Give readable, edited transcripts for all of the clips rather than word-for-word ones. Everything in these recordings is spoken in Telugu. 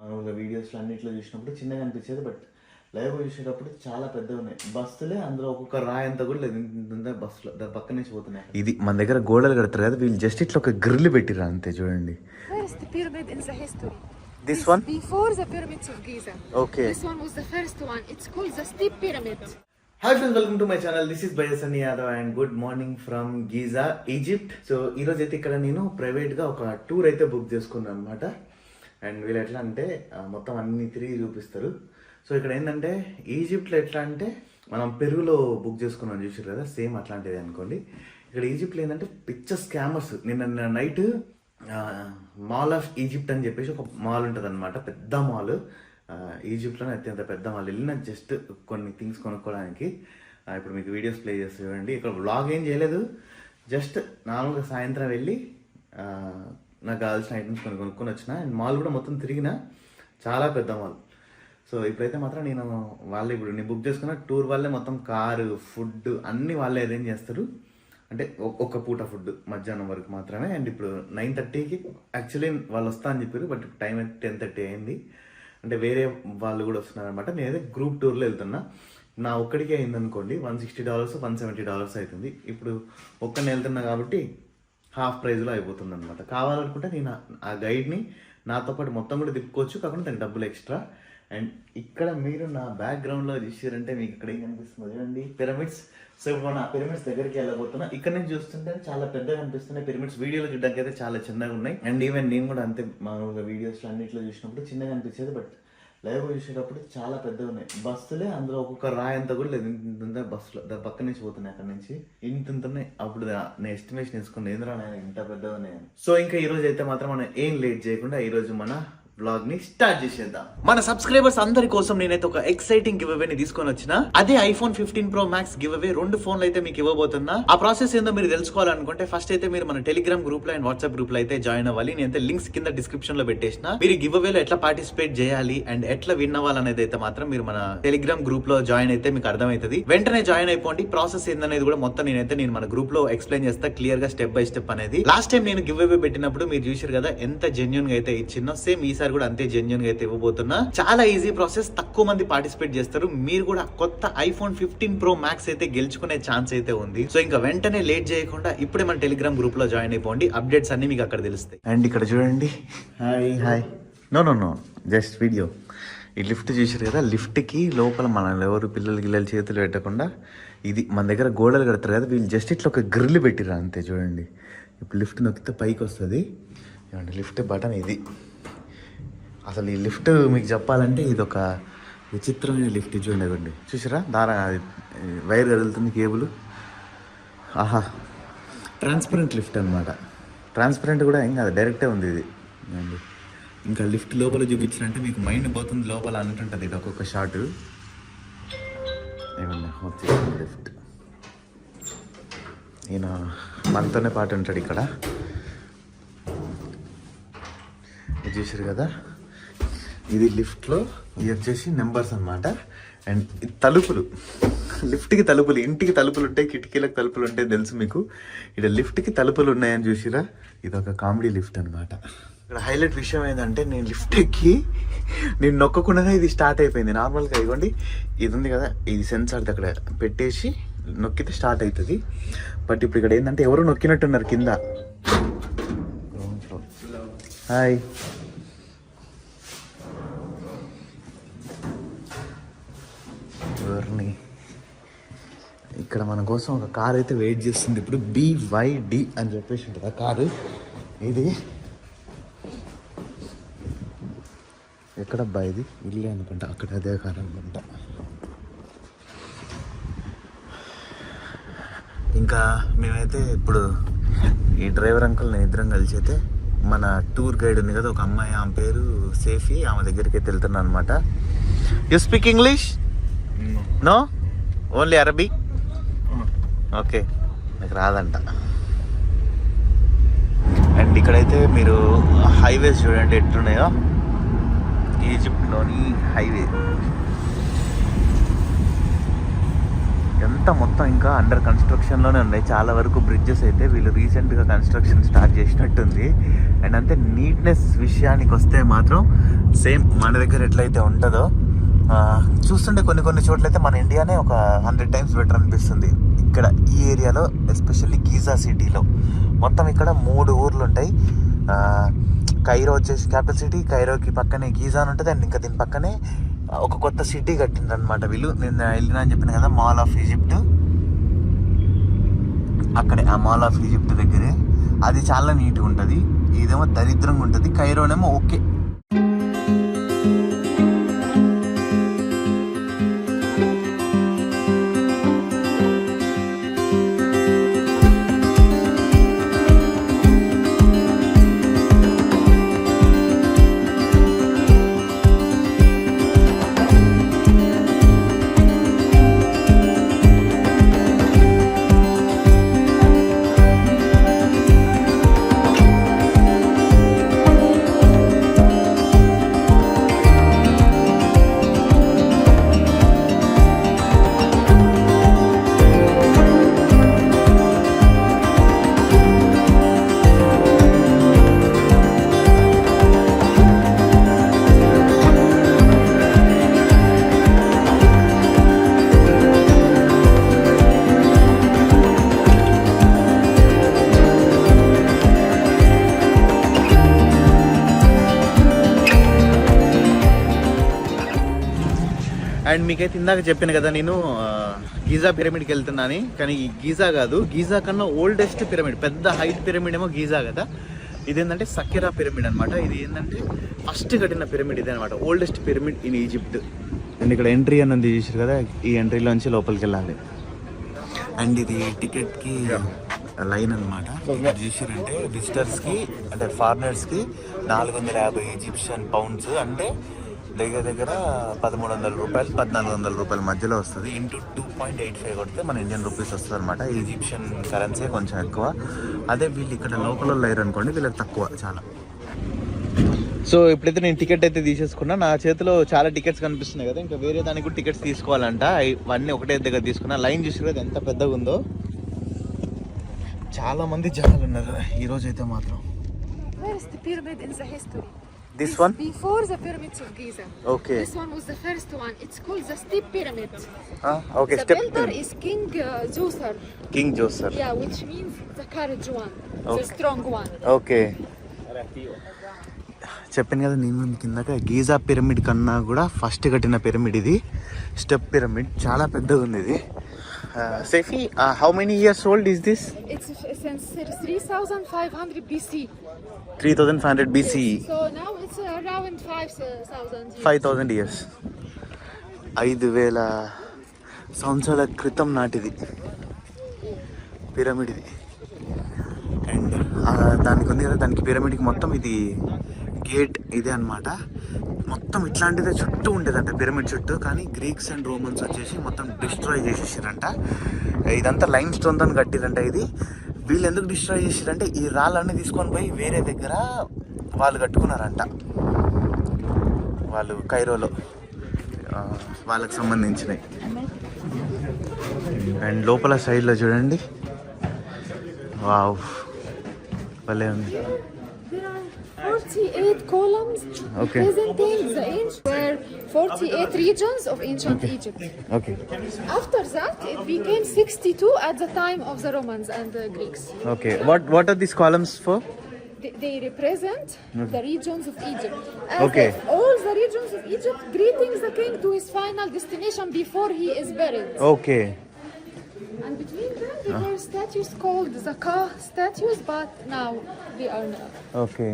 మామూలుగా వీడియోస్లో అన్నింటిలో చూసినప్పుడు చిన్నగా అనిపించేది, బట్ లైవ్ చూసేటప్పుడు చాలా పెద్దగా ఉన్నాయి బస్సులే. అందులో ఒక్కొక్క రాయి అంతా కూడా లేదు, ఇంత బస్సులో దాని పక్క నుంచి పోతున్నాయి. ఇది మన దగ్గర గోడలు కడతారు కదా, వీళ్ళు జస్ట్ ఇట్లా ఒక గ్రిల్ పెట్టిరా అంతే. చూడండి, First pyramid in the history. this one Before the pyramids of Giza. Okay. This one was the first one. It's called the Steep Pyramid. Hi friends, welcome to my channel. This is బయసని Yadav and good morning from Giza, Egypt. So ఈరోజు అయితే ఇక్కడ నేను ప్రైవేట్గా ఒక టూర్ అయితే బుక్ చేసుకున్నాను అనమాట. అండ్ వీళ్ళు ఎట్లా అంటే మొత్తం అన్ని తిరిగి చూపిస్తారు. సో ఇక్కడ ఏంటంటే ఈజిప్ట్లో ఎట్లా అంటే మనం పెరుగులో బుక్ చేసుకున్నాం చూసారు కదా, సేమ్ అట్లాంటిది అనుకోండి. ఇక్కడ ఈజిప్ట్లో ఏంటంటే పిచ్చ స్కామర్స్. నిన్న నైట్ మాల్ ఆఫ్ ఈజిప్ట్ అని చెప్పేసి ఒక మాల్ ఉంటుంది అనమాట, పెద్ద మాల్. ఈజిప్ట్లోనే అత్యంత పెద్ద మాల్. వెళ్ళిన జస్ట్ కొన్ని థింగ్స్ కొనుక్కోవడానికి. ఇప్పుడు మీకు వీడియోస్ ప్లే చేసి చూడండి. ఇక్కడ వ్లాగ్ ఏం చేయలేదు, జస్ట్ నార్మల్గా సాయంత్రం వెళ్ళి నాకు కావాల్సిన ఐటమ్స్ కొనుక్కొని వచ్చిన. అండ్ మాల్ కూడా మొత్తం తిరిగిన, చాలా పెద్ద మాల్. సో ఇప్పుడైతే మాత్రం నేను నేను బుక్ చేసుకున్న టూర్ వాళ్ళే మొత్తం కారు, ఫుడ్ అన్నీ వాళ్ళే అరేంజ్ చేస్తారు. అంటే ఒక్క పూట ఫుడ్ మధ్యాహ్నం వరకు మాత్రమే. అండ్ ఇప్పుడు 9:30కి యాక్చువల్లీ వాళ్ళు వస్తా అని చెప్పారు, బట్ ఇప్పుడు టైం అయితే 10:30 అయింది. అంటే వేరే వాళ్ళు కూడా వస్తున్నారు అనమాట. నేనైతే గ్రూప్ టూర్లో వెళ్తున్నా. నా ఒక్కడికే అయింది అనుకోండి $160 $170 అవుతుంది. ఇప్పుడు ఒక్కడిని వెళ్తున్నా కాబట్టి హాఫ్ ప్రైజ్లో అయిపోతుంది అనమాట. కావాలనుకుంటే నేను ఆ గైడ్ని నాతో పాటు మొత్తం కూడా తిప్పుకోవచ్చు, కాకుండా దానికి డబ్బులు ఎక్స్ట్రా. అండ్ ఇక్కడ మీరు నా బ్యాక్గ్రౌండ్లో చూసారంటే మీకు ఇక్కడ ఏం కనిపిస్తుంది చూడండి, పిరమిడ్స్. సో ఇప్పుడు మన పిరమిడ్స్ దగ్గరికి వెళ్ళబోతున్నా. ఇక్కడ నుంచి చూస్తుంటే చాలా పెద్దగా అనిపిస్తున్నాయి పిరమిడ్స్. వీడియోలో చూడడానికి అయితే చాలా చిన్నగా ఉన్నాయి. అండ్ ఈవెన్ నేను కూడా అంతే, మామూలుగా వీడియోస్లో అన్నింటిలో చూసినప్పుడు చిన్నగా అనిపించేది, బట్ లైవ్ చూసేటప్పుడు చాలా పెద్దగా ఉన్నాయి బస్సులే. అందులో ఒక్కొక్క రాయి అంతా కూడా లేదు, ఇంత బస్సులో దాని పక్క నుంచి పోతున్నాయి. అక్కడ నుంచి ఇంత ఉన్నాయి. అప్పుడు నేను ఎస్టిమేషన్ వేసుకున్నాను, ఏంద్రా నేను ఇంత పెద్దగా ఉన్నాయి. సో ఇంకా ఈ రోజు అయితే మాత్రం మనం ఏం లేట్ చేయకుండా ఈ రోజు మన వ్లాగ్ ని స్టార్ట్ చేసేద్దాం. మన సబ్స్క్రైబర్స్ అందరి కోసం నేనైతే ఒక ఎక్సైటింగ్ గివ్ అవే ని తీసుకొని వచ్చిన. అదే iPhone 15 Pro Max give away. 2 ఫోన్లు అయితే మీకు ఇవ్వబోతున్నా. ఆ ప్రాసెస్ ఏందో మీరు తెలుసుకోవాలనుకుంటే ఫస్ట్ అయితే మీరు మన టెలిగ్రామ్ గ్రూప్ లో అండ్ వాట్సాప్ గ్రూప్ లో అయితే జాయిన్ అవ్వాలి. నేనైతే లింక్స్ కింద డిస్క్రిప్షన్ లో పెట్టేసిన. మీరు గివ్ అవే లో ఎట్లా పార్టిసిపేట్ చేయాలి అండ్ ఎట్లా విన్ అవ్వాలనేది అయితే మాత్రం మీరు మన టెలిగ్రామ్ గ్రూప్ లో జాయిన్ అయితే మీకు అర్థమవుతుంది. వెంటనే జాయిన్ అయిపోండి. ప్రాసెస్ ఏందనేది కూడా మొత్తం నేను మన గ్రూప్ లో ఎక్స్ప్లెయిన్ చేస్తా క్లియర్ గా, స్టెప్ బై స్టెప్ అనేది. లాస్ట్ టైం నేను గివ్ అవే పెట్టినప్పుడు మీరు చూసారు కదా ఎంత జెన్యూన్ గా అయితే ఇచ్చినో, సేమ్ ఈసారి కూడా అంతే జెన్యూన్ అయితే ఇవ్వబోతున్నా. చాలా ఈజీ ప్రాసెస్, తక్కువ మంది పార్టిసిపేట్ చేస్తారు. మీరు కూడా కొత్త iPhone 15 Pro Max అయితే గెలుచుకునే ఛాన్స్ అయితే ఉంది. సో ఇంకా వెంటనే లేట్ చేయకుండా ఇప్పుడే మన టెలిగ్రామ్ గ్రూప్ లో జాయిన్ అయిపోండి. అప్డేట్స్ అన్ని మీకు అక్కడ తెలుస్తాయి. అండ్ ఇక్కడ చూడండి, హాయ్ నో జస్ట్ వీడియో. ఈ లిఫ్ట్ చూసారు కదా, లిఫ్ట్ కి లోపల మన ఎవరు పిల్లలు చేతులు పెట్టకుండా ఇది మన దగ్గర గోడలు కడతారు కదా, వీళ్ళు జస్ట్ ఇట్లా ఒక గ్రిల్ పెట్టిరా అంతే. చూడండి, ఇప్పుడు లిఫ్ట్ నొక్కితే పైకి వస్తుంది. లిఫ్ట్ బటన్ ఇది. అసలు ఈ లిఫ్ట్ మీకు చెప్పాలంటే ఇది ఒక విచిత్రమైన లిఫ్ట్. చూడండి, చూసారా వైర్ కదులుతుంది, కేబుల్. ఆహా, ట్రాన్స్పరెంట్ లిఫ్ట్ అనమాట. ట్రాన్స్పరెంట్ కూడా ఏం కాదు, డైరెక్టే ఉంది ఇది. ఇంకా లిఫ్ట్ లోపల చూపించాలంటే మీకు మైండ్ పోతుంది లోపల అంటుంటుంది. ఇది ఒక్కొక్క షాట్. ఏమన్నా వచ్చేసింది లిఫ్ట్. ఈయన మనతోనే పాటు ఉంటాడు ఇక్కడ. చూసారు కదా, ఇది లిఫ్ట్లో ఇది వచ్చేసి నెంబర్స్ అనమాట. అండ్ తలుపులు, లిఫ్ట్కి తలుపులు, ఇంటికి తలుపులు ఉంటాయి, కిటికీలకు తలుపులు ఉంటాయి తెలుసు మీకు. ఇక్కడ లిఫ్ట్కి తలుపులు ఉన్నాయని చూసిరా, ఇది ఒక కామెడీ లిఫ్ట్ అనమాట. ఇక్కడ హైలైట్ విషయం ఏంటంటే నేను లిఫ్ట్ ఎక్కి నేను నొక్కకుండానే ఇది స్టార్ట్ అయిపోయింది. నార్మల్గా ఇవ్వండి, ఇది ఉంది కదా, ఇది సెన్సార్ అక్కడ పెట్టేసి నొక్కితే స్టార్ట్ అవుతుంది. బట్ ఇప్పుడు ఇక్కడ ఏంటంటే ఎవరు నొక్కినట్టున్నారు కింద. హాయ్, ఇక్కడ మన కోసం ఒక కార్ అయితే వెయిట్ చేస్తుంది. ఇప్పుడు BYD అని చెప్పేసి ఉంటుంది ఆ కారు. ఇది ఎక్కడబ్బా, ఇది ఇల్లే అనుకుంటా, అక్కడ అదే కారు అనుకుంటా. ఇంకా మేమైతే ఇప్పుడు ఈ డ్రైవర్ అంకుల్ నేను ఇద్దరం కలిసి అయితే మన టూర్ గైడ్ ఉంది కదా ఒక అమ్మాయి, ఆమె పేరు సేఫీ, ఆమె దగ్గరికి అయితే వెళ్తున్నాను అనమాట. You speak English? No, only అరబీ. ఓకే, నాకు రాదంట. అండ్ ఇక్కడైతే మీరు హైవేస్ చూడండి ఎట్లున్నాయో, ఈజిప్ట్లోని హైవే. ఎంత మొత్తం ఇంకా అండర్ కన్స్ట్రక్షన్లోనే ఉన్నాయి. చాలా వరకు బ్రిడ్జెస్ అయితే వీళ్ళు రీసెంట్గా కన్స్ట్రక్షన్ స్టార్ట్ చేసినట్టుంది. అండ్ అంతే నీట్నెస్ విషయానికి వస్తే మాత్రం సేమ్ మన దగ్గర ఎట్లయితే ఉంటుందో చూస్తుంటే కొన్ని చోట్ల అయితే మన ఇండియానే ఒక 100 times బెటర్ అనిపిస్తుంది. ఇక్కడ ఈ ఏరియాలో ఎస్పెషల్లీ గీజా సిటీలో మొత్తం ఇక్కడ 3 ఊర్లు ఉంటాయి. కైరో వచ్చేసి క్యాపిటల్ సిటీ, కైరోకి పక్కనే గీజా అని ఉంటుంది. అండ్ ఇంకా దీని పక్కనే ఒక కొత్త సిటీ కట్టిండ్రు అనమాట వీళ్ళు. నేను వెళ్ళినా అని చెప్పిన కదా మాల్ ఆఫ్ ఈజిప్ట్, అక్కడే ఆ మాల్ ఆఫ్ ఈజిప్ట్ దగ్గరే. అది చాలా నీట్గా ఉంటుంది, ఇదేమో దరిద్రంగా ఉంటుంది. కైరోనేమో ఓకే. అండ్ మీకైతే ఇందాక చెప్పాను కదా నేను గీజా పిరమిడ్కి వెళ్తున్నాను, కానీ గీజా కాదు, గీజా కన్నా ఓల్డెస్ట్ పిరమిడ్, పెద్ద హైట్ పిరమిడ్ ఏమో గీజా కదా. ఇదేంటంటే సకెరా పిరమిడ్ అనమాట. ఇది ఏంటంటే ఫస్ట్ కట్టిన పిరమిడ్ ఇదే అనమాట, oldest pyramid in Egypt. And ఇక్కడ ఎంట్రీ అన్నది చూసారు కదా, ఈ ఎంట్రీలోంచి లోపలికి వెళ్ళాలి. అండ్ ఇది టికెట్కి లైన్ అనమాట. ఇక్కడ చూసారంటే విజిటర్స్కి అంటే ఫారినర్స్కి 450 ఈజిప్షియన్ పౌండ్స్, అంటే దగ్గర 1300 రూపాయలు 1400 రూపాయల మధ్యలో వస్తుంది. ఇంటూ 2.85 కొడితే మన ఇండియన్ రూపీస్ వస్తుంది అనమాట. ఈజిప్షియన్ కరెన్సీ కొంచెం ఎక్కువ. అదే వీళ్ళు ఇక్కడ లోకల్ లేరు అనుకోండి, వీళ్ళకి తక్కువ చాలా. సో ఇప్పుడైతే నేను టికెట్ అయితే తీసేసుకున్నా. నా చేతిలో చాలా టికెట్స్ కనిపిస్తున్నాయి కదా, ఇంకా వేరే దానికి కూడా టికెట్స్ తీసుకోవాలంట. ఇవన్నీ ఒకటే దగ్గర తీసుకున్నా. లైన్ చూసి కదా ఎంత పెద్దగా ఉందో, చాలా మంది జనాలు ఉన్నారు ఈరోజు అయితే మాత్రం. Where is the pyramid in the history? This one? Before the pyramids of Giza. Okay. This one was the first one. It's called the Steep Pyramid. Okay, the step builder is King Djoser. King Djoser. Yeah, which means the courage one, Okay. the strong one. Okay, చెప్పాను కదా నేను కిందక గీజా పిరమిడ్ కన్నా కూడా ఫస్ట్ కట్టిన పిరమిడ్ ఇది, స్టెప్ పిరమిడ్. చాలా పెద్దగా ఉంది ఇది. Saifi, how many years old is this? It's since 3500 BC. 3500 BCE. So now it's around 5000 years. 5000 years. 5000 సంవత్సరాల క్రితం నాటిది పిరమిడ్ ఇది. అండ్ దానికి ఉంది కదా, దానికి పిరమిడ్కి మొత్తం ఇది గేట్ ఇదే అనమాట. మొత్తం ఇట్లాంటిదే చుట్టూ ఉండేదంట పిరమిడ్ చుట్టూ, కానీ గ్రీక్స్ అండ్ రోమన్స్ వచ్చేసి మొత్తం డిస్ట్రాయ్ చేసేసారంట. ఇదంతా లైమ్ స్టోన్తో కట్టిరంట. ఇది వీళ్ళు ఎందుకు డిస్ట్రాయ్ చేసారంటే ఈ రాళ్ళన్నీ తీసుకొని పోయి వేరే దగ్గర వాళ్ళు కట్టుకున్నారంట, వాళ్ళు కైరోలో వాళ్ళకి సంబంధించినవి. అండ్ లోపల సైడ్లో చూడండి, వావ్ భలే ఉంది. 48 columns Okay. representing the ancient were 48 regions of ancient Egypt. Okay, After that, it became 62 at the time of the Romans and the Greeks. Okay. What are these columns for? They represent the regions of Egypt. As Okay. if all the regions of Egypt greeting the king to his final destination before he is buried. Okay, And between them, there were statues called Zakah statues, but now they are not. Okay.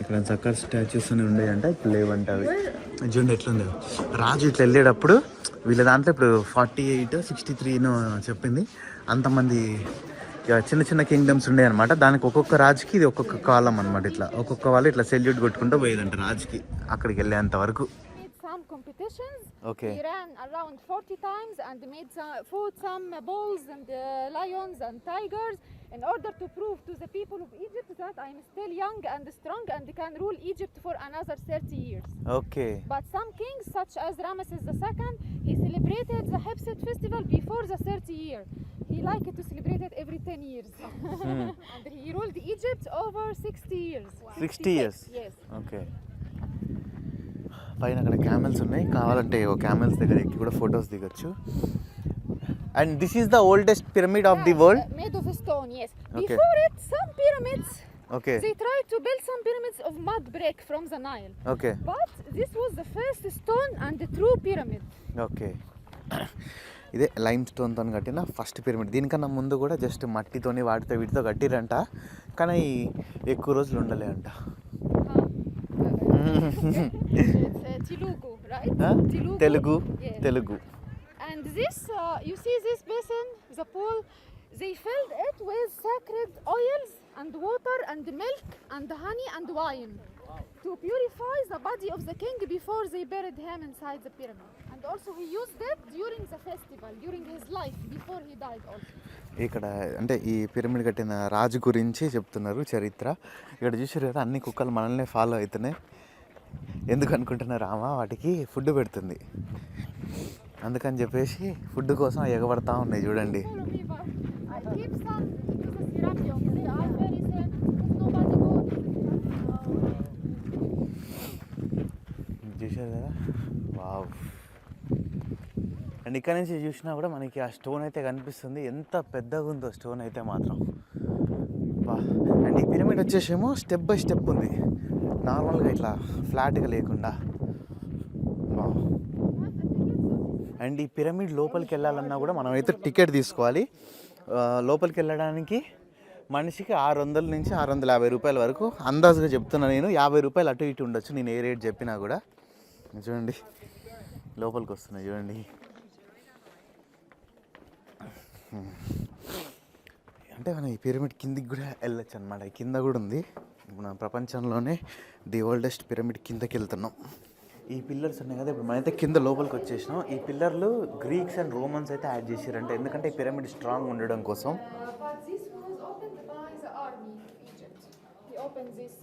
ఇక్కడ చక్కర్ స్టాచ్యూస్ అని ఉండేయంట, ఇప్పుడు లేవంట అవి. చూడండి ఎట్లుందో. రాజు ఇట్లా వెళ్ళేటప్పుడు వీళ్ళ దాంట్లో ఇప్పుడు 48, 63 చెప్పింది. అంతమంది చిన్న చిన్న కింగ్డమ్స్ ఉండే అనమాట. దానికి ఒక్కొక్క రాజుకి ఇది ఒక్కొక్క కాలం అనమాట. ఇట్లా ఒక్కొక్క వాళ్ళు ఇట్లా సెల్యూట్ కొట్టుకుంటూ పోయేదంట రాజుకి అక్కడికి వెళ్ళేంత వరకు. Made some competitions. Okay. We ran around 40 times and fought some bulls and lions and tigers in order to prove to the people of Egypt that I am still young and strong and can rule Egypt for another 30 years. Okay But some kings, such as Ramesses II, he celebrated the Hepset festival before the 30 year. He liked to celebrate it every 10 years. And he ruled Egypt over 60 years. 60 years. Yes. Okay పైన అక్కడ క్యామెల్స్ ఉన్నాయి, కావాలంటే ఓ క్యామెల్స్ దగ్గర ఎక్కి కూడా ఫొటోస్ దిగొచ్చు. And this is the oldest pyramid of the world. Made of stone, yes. Okay. Before it, some pyramids, okay they tried to build some pyramids of mud brick from the Nile. Okay But this was the first stone and the true pyramid. Okay ఇదే లైమ్ స్టోన్తో కట్టిన ఫస్ట్ పిరమిడ్. దీనికన్నా ముందు కూడా జస్ట్ మట్టితోని వాటితో వీటితో కట్టిరంట, కానీ ఎక్కువ రోజులు ఉండలే అంట. It's Telugu, right? Telugu. Telugu Yes. Telugu And this, you see this basin, the pool, they filled it with sacred oils and water and milk and honey and wine to purify the body of the king before they buried him inside the pyramid. And also he used it during the festival, during his life, before he died also. ఇక్కడ అంటే ఈ పిరమిడ్ కట్టిన రాజు గురించి చెప్తున్నారు చరిత్ర. ఇక్కడ చూసారు కదా, అన్ని కుక్కలు మనల్ని ఫాలో అవుతున్నాయి. ఎందుకు అనుకుంటున్నారు, ఆమె వాటికి ఫుడ్ పెడుతుంది, అందుకని చెప్పేసి ఫుడ్ కోసం ఎగబడతా ఉన్నాయి చూడండి. Follow me, but I keep some to the Serapeum. They are very safe. Nobody goes. చూసారు కదా, వావ్. అండ్ ఇక్కడ నుంచి చూసినా కూడా మనకి ఆ స్టోన్ అయితే కనిపిస్తుంది, ఎంత పెద్దగా ఉందో స్టోన్ అయితే మాత్రం. అండ్ ఈ పిరమిడ్ వచ్చేసేమో స్టెప్ బై స్టెప్ ఉంది, నార్మల్గా ఇట్లా ఫ్లాట్గా లేకుండా. అండ్ ఈ పిరమిడ్ లోపలికి వెళ్ళాలన్నా కూడా మనం అయితే టికెట్ తీసుకోవాలి. లోపలికి వెళ్ళడానికి మనిషికి 600 నుంచి 650 రూపాయల వరకు అందాజుగా చెప్తున్నా నేను. 50 రూపాయలు అటు ఇటు ఉండొచ్చు నేను ఏ రేట్ చెప్పినా కూడా. చూడండి లోపలికి వస్తున్నాయి చూడండి. అంటే మనం ఈ పిరమిడ్ కిందికి కూడా వెళ్ళొచ్చు అనమాట. కింద కూడా ఉంది. ఇప్పుడు మన ప్రపంచంలోనే ది ఓల్డెస్ట్ పిరమిడ్ కిందకి వెళ్తున్నాం. ఈ పిల్లర్స్ ఉన్నాయి కదా, ఇప్పుడు మనమైతే కింద లోపలికి వచ్చేసినాం. ఈ పిల్లర్లు గ్రీక్స్ అండ్ రోమన్స్ అయితే యాడ్ చేశారంటే, ఎందుకంటే ఈ పిరమిడ్ స్ట్రాంగ్ ఉండడం కోసం. But this was opened by the army of Egypt. He opened this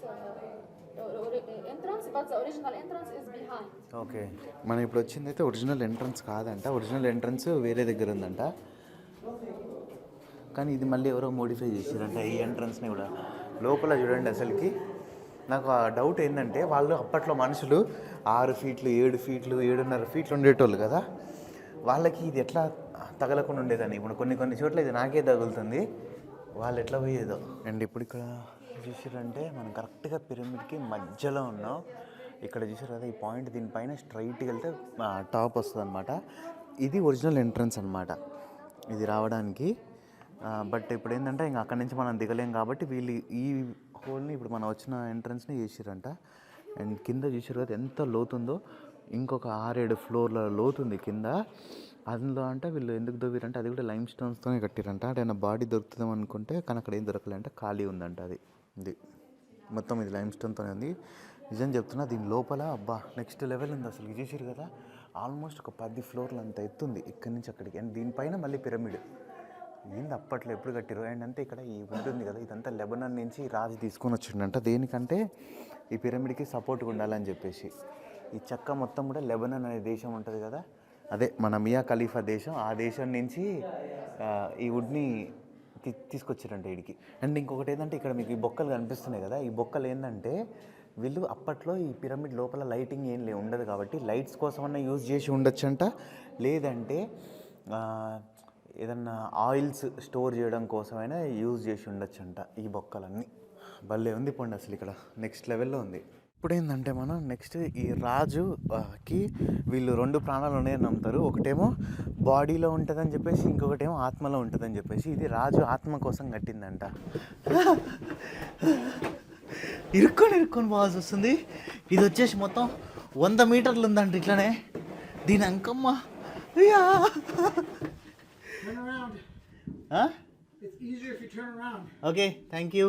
entrance, but the original entrance is behind. Okay, మనం ఇప్పుడు వచ్చింది అయితే ఒరిజినల్ ఎంట్రన్స్ కాదంట. ఒరిజినల్ ఎంట్రన్స్ వేరే దగ్గర ఉందంట, కానీ ఇది మళ్ళీ ఎవరో మోడిఫై చేశారంట ఈ ఎంట్రన్స్ని కూడా. లోపల చూడండి, అసలుకి నాకు ఆ డౌట్ ఏంటంటే, వాళ్ళు అప్పట్లో మనుషులు 6 ఫీట్లు 7 ఫీట్లు 7.5 ఫీట్లు ఉండేటోళ్ళు కదా, వాళ్ళకి ఇది ఎట్లా తగలకుండా ఉండేదని. ఇప్పుడు కొన్ని చోట్ల ఇది నాకే తగులుతుంది, వాళ్ళు ఎట్లా పోయేదో. అండ్ ఇప్పుడు ఇక్కడ చూసారంటే మనం కరెక్ట్గా పిరమిడ్కి మధ్యలో ఉన్నాం. ఇక్కడ చూసారు కదా ఈ పాయింట్, దీనిపైన స్ట్రైట్గా వెళ్తే టాప్ వస్తుంది అనమాట. ఇది ఒరిజినల్ ఎంట్రన్స్ అనమాట ఇది రావడానికి. బట్ ఇప్పుడు ఏంటంటే ఇంకా అక్కడి నుంచి మనం దిగలేం కాబట్టి వీళ్ళు ఈ హోల్ని ఇప్పుడు మనం వచ్చిన ఎంట్రన్స్ని చేసిరంట. అండ్ కింద చూసారు కదా ఎంత లోతుందో, ఇంకొక 6-7 ఫ్లోర్ల లోతుంది కింద. అందులో అంటే వీళ్ళు ఎందుకు దొవ్విరంటే, అది కూడా లైమ్ స్టోన్స్తోనే కట్టిరంట. అంటే ఆయన బాడీ దొరుకుతుందాం అనుకుంటే, కానీ అక్కడ ఏం దొరకలేంటే ఖాళీ ఉందంట. ఇది మొత్తం ఇది లైమ్ స్టోన్తోనే ఉంది. నిజం చెప్తున్నా, దీని లోపల అబ్బా నెక్స్ట్ లెవెల్ ఉంది అసలు. చూసారు కదా, ఆల్మోస్ట్ ఒక 10 ఫ్లోర్లు అంత ఎత్తుంది ఇక్కడి నుంచి అక్కడికి. అండ్ దీనిపైన మళ్ళీ పిరమిడ్ ఏంది అప్పట్లో ఎప్పుడు కట్టిరు. అండ్ అంతే ఇక్కడ ఈ ఉంటుంది కదా, ఇదంతా లెబనాన్ నుంచి రాజు తీసుకొని వచ్చిండంట. దేనికంటే ఈ పిరమిడ్కి సపోర్ట్గా ఉండాలని చెప్పేసి. ఈ చెక్క మొత్తం కూడా లెబనాన్ అనే దేశం ఉంటుంది కదా, అదే మన మియా ఖలీఫా దేశం, ఆ దేశం నుంచి ఈ వుడ్ని తీసుకొచ్చారంట వీడికి. అండ్ ఇంకొకటి ఏంటంటే, ఇక్కడ మీకు ఈ బొక్కలు కనిపిస్తున్నాయి కదా, ఈ బొక్కలు ఏంటంటే వీళ్ళు అప్పట్లో ఈ పిరమిడ్ లోపల లైటింగ్ ఏం ఉండదు కాబట్టి లైట్స్ కోసమన్నా యూజ్ చేసి ఉండొచ్చంట, లేదంటే ఏదన్నా ఆయిల్స్ స్టోర్ చేయడం కోసమైనా యూజ్ చేసి ఉండొచ్చంట ఈ బొక్కలన్నీ. భలే ఉంది పోండి అసలు, ఇక్కడ నెక్స్ట్ లెవెల్లో ఉంది. ఇప్పుడు ఏంటంటే మనం నెక్స్ట్ ఈ రాజుకి వీళ్ళు 2 ప్రాణాలు ఉన్నాయని నమ్ముతారు. ఒకటేమో బాడీలో ఉంటుందని చెప్పేసి, ఇంకొకటేమో ఆత్మలో ఉంటుందని చెప్పేసి. ఇది రాజు ఆత్మ కోసం కట్టిందంట. ఇరుక్కొని బాగా వస్తుంది. ఇది వచ్చేసి మొత్తం 100 మీటర్లు ఉందంట ఇట్లనే. దీని Ankamma Turn around. Huh? It's easier if you turn around. Okay, thank you.